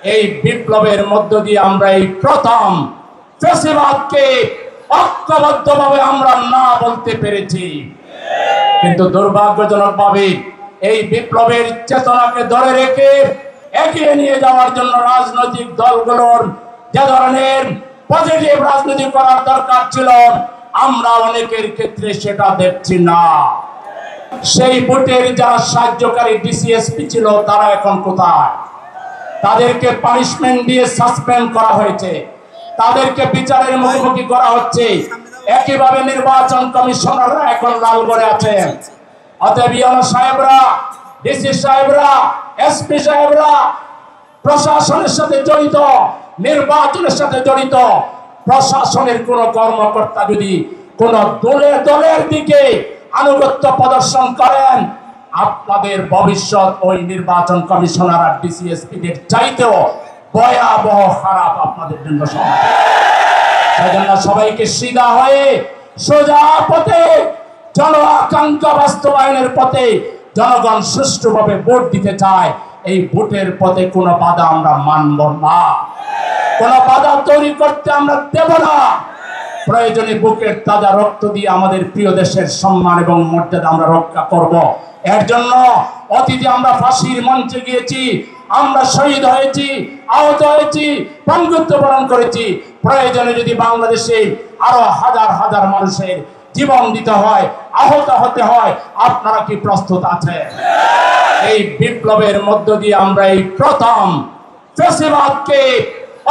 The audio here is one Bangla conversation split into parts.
এই বিপ্লবের মধ্য দিয়ে আমরা এই প্রথম ফ্যাসিবাদকে ঐক্যবদ্ধভাবে আমরা না বলতে পেরেছি। কিন্তু দুর্ভাগ্যজনকভাবে এই বিপ্লবের চেতনাকে ধরে রেখে এগিয়ে নিয়ে যাওয়ার জন্য রাজনৈতিক দলগুলোর যে ধরনের পজিটিভ রাজনীতি করার দরকার ছিল, আমরা অনেকের ক্ষেত্রে সেটা দেখছি না। সেই ভোটের যারা সাহায্যকারী ডিসিএসপি ছিল তারা এখন কোথায়? তাদেরকে পানিশমেন্ট দিয়ে সাসপেন্ড করা হয়েছে, তাদেরকে বিচারের মুখোমুখি করা হচ্ছে। একইভাবে নির্বাচন কমিশনাররা এখন লালগড়ে আছেন। অতএব ইওনো সাহেবরা, ডিসি সাহেবরা, এসপি সাহেবরা প্রশাসনের সাথে জড়িত, নির্বাচনের সাথে জড়িত। প্রশাসনের কোন কর্মকর্তা যদি কোন দলের দিকে আনুগত্য প্রদর্শন করেন, আপনাদের ভবিষ্যৎ ওই নির্বাচন কমিশনার আর ডিসিএসপিদের চাইতেও ভয়াবহ খারাপ আপনাদের জন্য। সেজন্য সবাইকে সিধা হয়ে সোজা পথে, জন আকাঙ্ক্ষা বাস্তবায়নের পথে জনগণ সুষ্ঠুভাবে ভোট দিতে চায়। এই ভোটের পথে কোনো বাধা আমরা মানব না, কোনো বাধা তৈরি করতে আমরা দেব না। প্রয়োজনে বুকের তাজা রক্ত দিয়ে আমাদের প্রিয় দেশের সম্মান এবং মর্যাদা আমরা রক্ষা করব। এর জন্য অতীতে আমরা ফাঁসির মঞ্চে গিয়েছি, আমরা শহীদ হয়েছি, আহত হয়েছি, বঙ্গত্ব বরণ করেছি। প্রয়োজনে যদি বাংলাদেশে আরো হাজার হাজার মানুষের জীবন দিতে হয়, আহত হতে হয়, আপনারা কি প্রস্তুত আছেন? এই বিপ্লবের মধ্য দিয়ে আমরা এই প্রথম ফ্যাসিবাদকে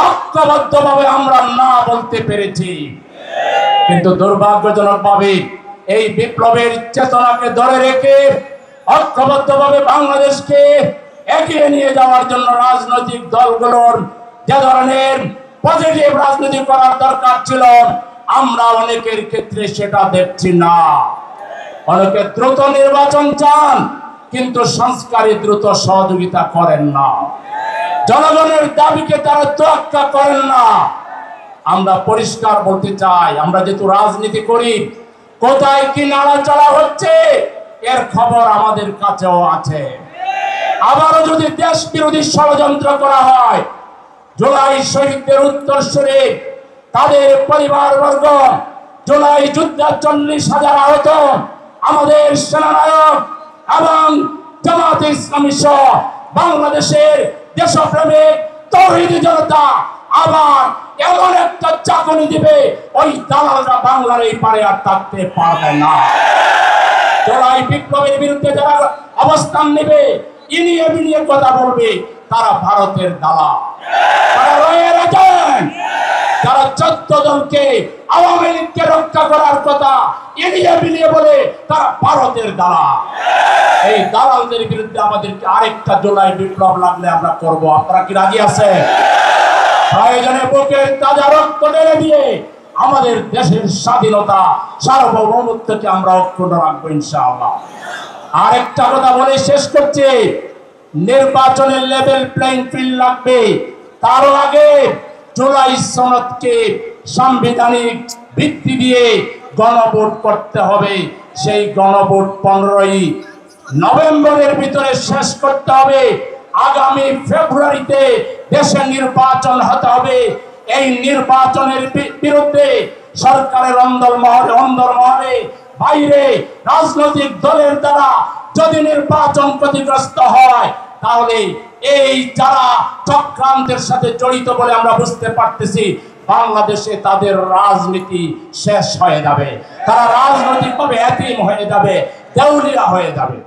ঐক্যবদ্ধভাবে আমরা না বলতে পেরেছি। কিন্তু দুর্ভাগ্যজনকভাবে এই বিপ্লবের চেতনাকে ধরে রেখে ঐক্যবদ্ধভাবে বাংলাদেশকে এগিয়ে নিয়ে যাওয়ার জন্য রাজনৈতিক দলগুলোর যে ধরনের পজিটিভ রাজনীতি করার দরকার ছিল, আমরা অনেকের ক্ষেত্রে সেটা দেখছি না। অনেকে দ্রুত নির্বাচন চান, কিন্তু সংস্কারে দ্রুত সহযোগিতা করেন না। জনগণের দাবিকে তারা তোয়াক্কা করেন না। আমরা পরিষ্কার বলতে চাই, আমরা যেহেতু রাজনীতি করি, কোথায় কি নাড়াচাড়া হচ্ছে এর খবর আমাদের কাছেও আছে। আবারও যদি দেশ বিরোধী ষড়যন্ত্র করা হয়, জুলাই শহীদদের উত্তরসূরি, তাদের পরিবারবর্গ, জুলাই যুদ্ধে 40,000 আহত আমাদের সেনানায়ক এবং জামাতে ইসলামী সহ বাংলাদেশের দেশপ্রেমিক তৌহিদি জনতা আবার এমন একটা চাকরি দিবে, ওই দালালরা বাংলার এই পারে আর থাকতে পারবে না। জুলাই বিপ্লবের বিরুদ্ধে যারা অবস্থান নেবে, ইনিয়ে বিনিয়ে কথা বলবে, তারা ভারতের দালাল। তারা রয়ে গেছেন যারা 14 দলকে, আওয়ামী লীগকে রক্ষা করার কথা ইনিয়ে বিনিয়ে বলে, তারা ভারতের দালাল। এই দালালদের বিরুদ্ধে আমাদেরকে আরেকটা জুলাই বিপ্লব লাগলে আমরা করব। আপনারা কি রাজি আছেন? প্রয়োজনে বুকের তাজা রক্ত ঢেলে দিয়ে আমাদের দেশের স্বাধীনতা, সার্বভৌমত্বকে আমরা অক্ষুণ্ণ রাখবো ইনশাআল্লাহ। আরেকটা কথা বলে শেষ করছি, নির্বাচনের লেভেল প্লেইং ফিল্ড লাগবে। তার আগে জুলাই সনদকে সাংবিধানিক ভিত্তি দিয়ে গণভোট করতে হবে। সেই গণভোট 15ই নভেম্বরের ভিতরে শেষ করতে হবে। আগামী ফেব্রুয়ারিতে দেশে নির্বাচন হতে হবে। এই নির্বাচনের বিরুদ্ধে সরকারের অন্দরমহলে বাইরে রাজনৈতিক দলের দ্বারা যদি নির্বাচন ক্ষতিগ্রস্ত হয়, তাহলে এই যারা চক্রান্তের সাথে জড়িত বলে আমরা বুঝতে পারতেছি, বাংলাদেশে তাদের রাজনীতি শেষ হয়ে যাবে। তারা রাজনৈতিকভাবে এতিম হয়ে যাবে, দেউলিয়া হয়ে যাবে।